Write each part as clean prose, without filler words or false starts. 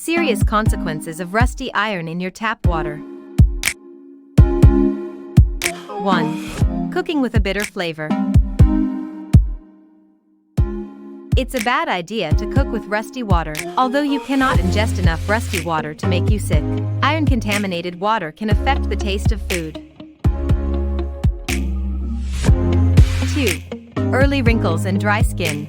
Serious consequences of rusty iron in your tap water. 1. Cooking with a bitter flavor. It's a bad idea to cook with rusty water, although you cannot ingest enough rusty water to make you sick. Iron-contaminated water can affect the taste of food. 2. Early wrinkles and dry skin.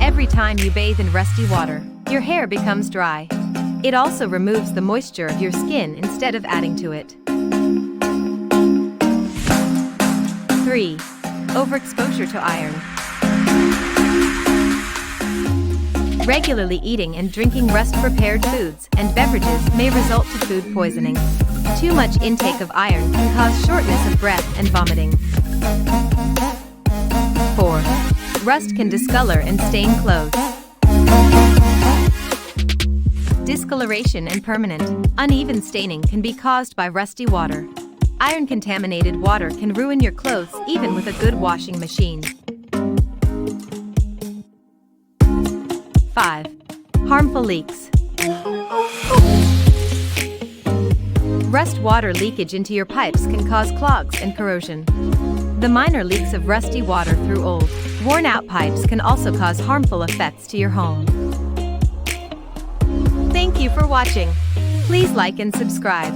Every time you bathe in rusty water, your hair becomes dry. It also removes the moisture of your skin instead of adding to it. 3. Overexposure to iron. Regularly eating and drinking rust-prepared foods and beverages may result to food poisoning. Too much intake of iron can cause shortness of breath and vomiting. 4. Rust can discolor and stain clothes. Discoloration and permanent, uneven staining can be caused by rusty water. Iron-contaminated water can ruin your clothes even with a good washing machine. 5. Harmful leaks. Rust water leakage into your pipes can cause clogs and corrosion. The minor leaks of rusty water through old, worn-out pipes can also cause harmful effects to your home. Thank you for watching. Please like and subscribe.